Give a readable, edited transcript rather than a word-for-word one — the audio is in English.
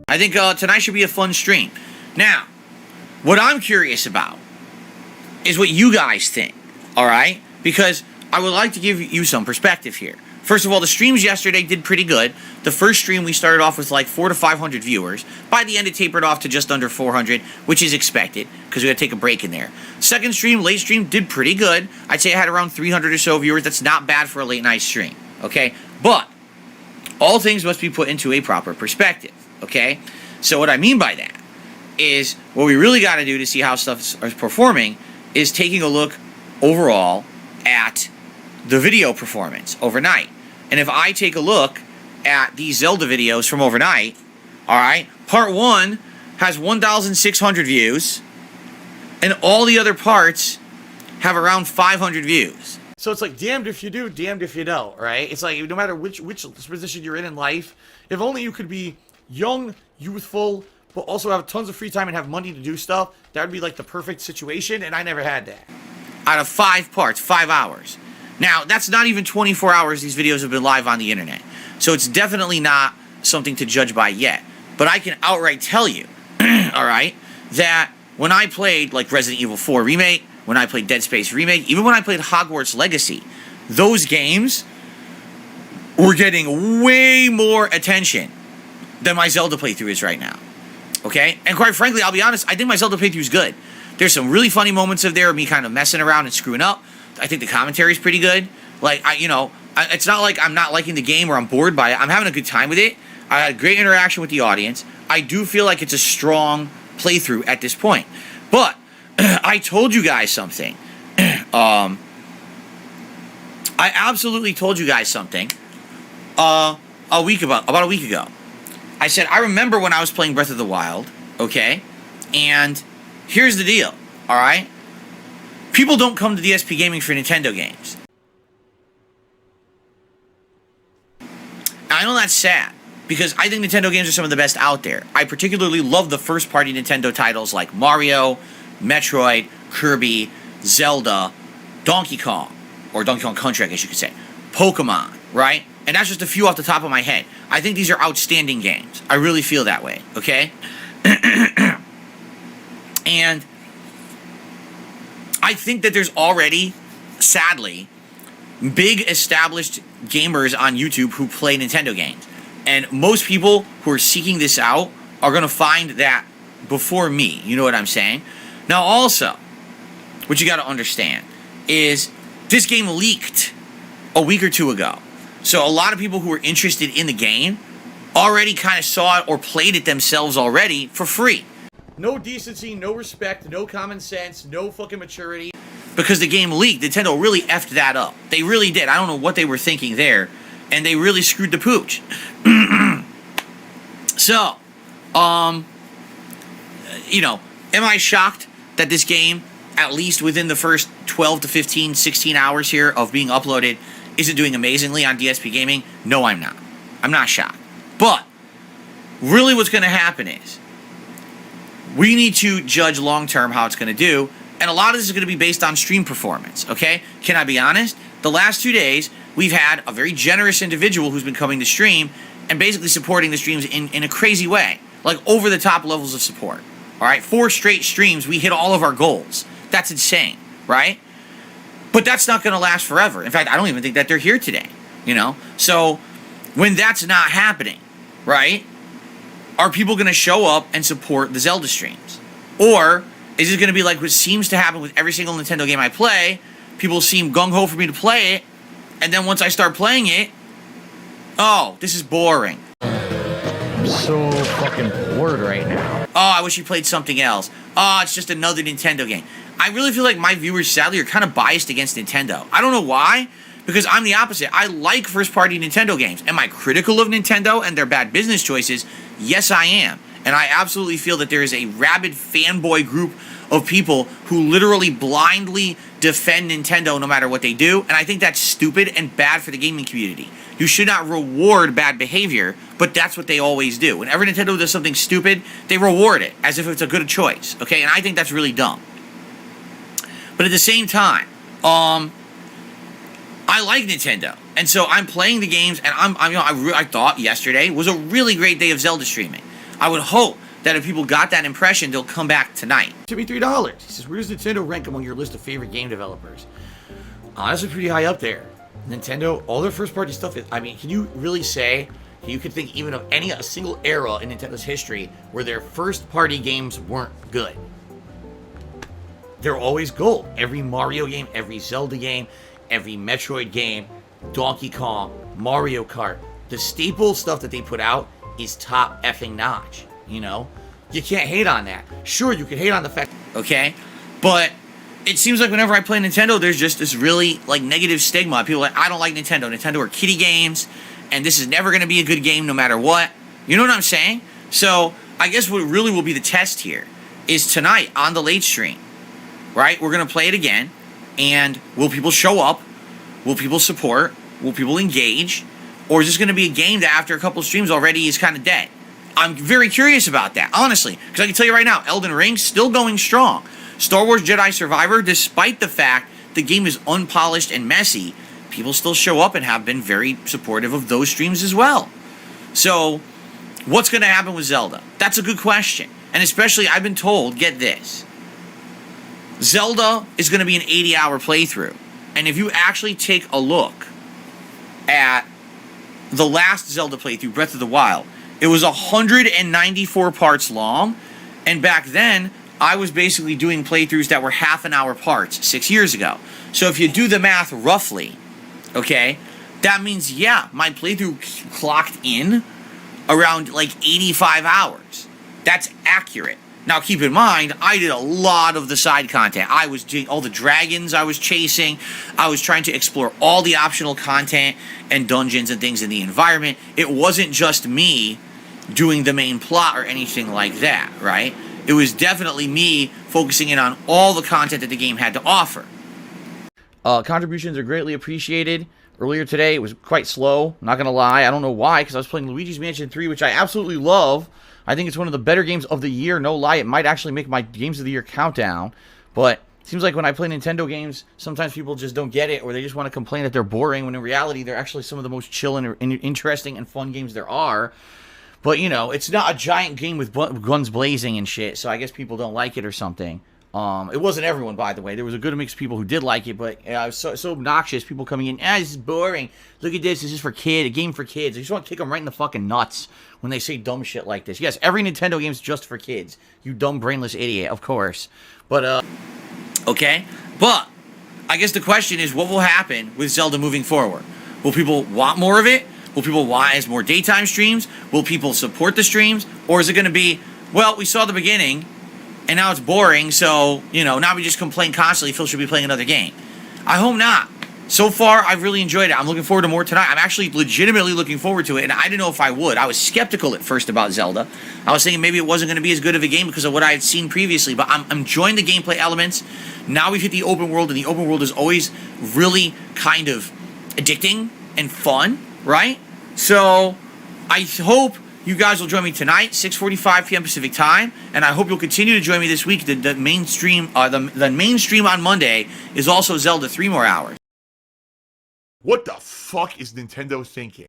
I think tonight should be a fun stream. Now, what I'm curious about is what you guys think, all right? Because I would like to give you some perspective here. First of all, the streams yesterday did pretty good. The first stream we started off with like 400 to 500 viewers. By the end, it tapered off to just under 400, which is expected because we had to take a break in there. Second stream, late stream, did pretty good. I'd say I had around 300 or so viewers. That's not bad for a late night stream, okay? But all things must be put into a proper perspective, okay? So what I mean by that is what we really got to do to see how stuff is performing is taking a look overall at the video performance overnight. And if I take a look at these Zelda videos from overnight, all right, part 1 has 1,600 views, and all the other parts have around 500 views. So it's like damned if you do, damned if you don't, right? It's like no matter which position you're in life, if only you could be young, youthful, but also have tons of free time and have money to do stuff, that would be like the perfect situation, and I never had that. Out of 5 parts, 5 hours. Now, that's not even 24 hours these videos have been live on the internet. So it's definitely not something to judge by yet. But I can outright tell you, all right, that when I played like Resident Evil 4 Remake, when I played Dead Space Remake, even when I played Hogwarts Legacy, those games were getting way more attention than my Zelda playthrough is right now. Okay? And quite frankly, I'll be honest, I think my Zelda playthrough is good. There's some really funny moments of there of me kind of messing around and screwing up. I think the commentary is pretty good. Like, it's not like I'm not liking the game or I'm bored by it. I'm having a good time with it. I had great interaction with the audience. I do feel like it's a strong playthrough at this point. But I told you guys something. I absolutely told you guys something about a week ago. I said, I remember when I was playing Breath of the Wild, okay? And here's the deal, all right? People don't come to DSP Gaming for Nintendo games. I know that's sad, because I think Nintendo games are some of the best out there. I particularly love the first-party Nintendo titles like Mario, Metroid, Kirby, Zelda, Donkey Kong, or Donkey Kong Country, I guess you could say, Pokemon, right? And that's just a few off the top of my head. I think these are outstanding games. I really feel that way, okay? And I think that there's already, sadly, big established gamers on YouTube who play Nintendo games. And most people who are seeking this out are going to find that before me. You know what I'm saying? Now also, what you got to understand is this game leaked a week or two ago. So a lot of people who were interested in the game already kind of saw it or played it themselves already for free. No decency, no respect, no common sense, no fucking maturity. Because the game leaked, Nintendo really effed that up. They really did. I don't know what they were thinking there. And they really screwed the pooch. So, am I shocked that this game, at least within the first 12 to 15, 16 hours here of being uploaded, isn't doing amazingly on DSP Gaming? No, I'm not. I'm not shocked. But, really what's going to happen is, we need to judge long-term how it's going to do, and a lot of this is going to be based on stream performance, okay? Can I be honest? The last 2 days, we've had a very generous individual who's been coming to stream and basically supporting the streams in a crazy way, like over-the-top levels of support, all right? 4 straight streams, we hit all of our goals. That's insane, right? But that's not going to last forever. In fact, I don't even think that they're here today, So, when that's not happening, right, are people going to show up and support the Zelda streams? Or is it going to be like what seems to happen with every single Nintendo game I play? People seem gung-ho for me to play it, and then once I start playing it, oh, this is boring. I'm so fucking bored right now. Oh, I wish you played something else. Oh, it's just another Nintendo game. I really feel like my viewers, sadly, are kind of biased against Nintendo. I don't know why, because I'm the opposite. I like first-party Nintendo games. Am I critical of Nintendo and their bad business choices? Yes, I am. And I absolutely feel that there is a rabid fanboy group of people who literally blindly defend Nintendo no matter what they do, and I think that's stupid and bad for the gaming community. You should not reward bad behavior, but that's what they always do. Whenever Nintendo does something stupid, they reward it as if it's a good choice, okay? And I think that's really dumb. But at the same time, I like Nintendo, and so I'm playing the games, and I thought yesterday was a really great day of Zelda streaming. I would hope that if people got that impression, they'll come back tonight. It took me $3. He says, where does Nintendo rank among your list of favorite game developers? Honestly, pretty high up there. Nintendo, all their first-party stuff is, I mean, can you really say you could think even of a single era in Nintendo's history where their first-party games weren't good? They're always gold. Every Mario game, every Zelda game, every Metroid game, Donkey Kong, Mario Kart, the staple stuff that they put out is top effing notch, you know? You can't hate on that. Sure, you can hate on the fact, okay? But it seems like whenever I play Nintendo, there's just this really, like, negative stigma. People are like, I don't like Nintendo. Nintendo are kiddie games, and this is never going to be a good game no matter what. You know what I'm saying? So, I guess what really will be the test here is tonight on the late stream, right? We're going to play it again, and will people show up? Will people support? Will people engage? Or is this going to be a game that after a couple of streams already is kind of dead? I'm very curious about that, honestly, because I can tell you right now, Elden Ring still going strong. Star Wars Jedi Survivor, despite the fact the game is unpolished and messy, people still show up and have been very supportive of those streams as well. So, what's going to happen with Zelda? That's a good question. And especially, I've been told, get this, Zelda is going to be an 80-hour playthrough. And if you actually take a look at the last Zelda playthrough, Breath of the Wild, it was 194 parts long, and back then, I was basically doing playthroughs that were half an hour parts 6 years ago. So if you do the math roughly, okay, that means, yeah, my playthrough clocked in around like 85 hours. That's accurate. Now, keep in mind, I did a lot of the side content. I was doing all the dragons I was chasing. I was trying to explore all the optional content and dungeons and things in the environment. It wasn't just me doing the main plot or anything like that, right? It was definitely me focusing in on all the content that the game had to offer. Contributions are greatly appreciated. Earlier today, it was quite slow. Not going to lie. I don't know why, because I was playing Luigi's Mansion 3, which I absolutely love. I think it's one of the better games of the year, no lie. It might actually make my Games of the Year countdown. But it seems like when I play Nintendo games, sometimes people just don't get it, or they just want to complain that they're boring, when in reality, they're actually some of the most chill and interesting and fun games there are. But, you know, it's not a giant game with guns blazing and shit, so I guess people don't like it or something. It wasn't everyone, by the way. There was a good mix of people who did like it, but it was so obnoxious. People coming in, this is boring. Look at this. This is for kids. A game for kids. I just want to kick them right in the fucking nuts when they say dumb shit like this. Yes, every Nintendo game is just for kids. You dumb, brainless idiot, of course. But, okay. But, I guess the question is, what will happen with Zelda moving forward? Will people want more of it? Will people want as more daytime streams? Will people support the streams? Or is it going to be, well, we saw the beginning, and now it's boring, so, you know, now we just complain constantly, Phil should be playing another game. I hope not. So far, I've really enjoyed it. I'm looking forward to more tonight. I'm actually legitimately looking forward to it, and I didn't know if I would. I was skeptical at first about Zelda. I was thinking maybe it wasn't going to be as good of a game because of what I had seen previously, but I'm enjoying the gameplay elements. Now we've hit the open world, and the open world is always really kind of addicting and fun, right? So, I hope you guys will join me tonight, 6:45 p.m. Pacific time, and I hope you'll continue to join me this week. The main stream on Monday is also Zelda 3 more hours. What the fuck is Nintendo thinking?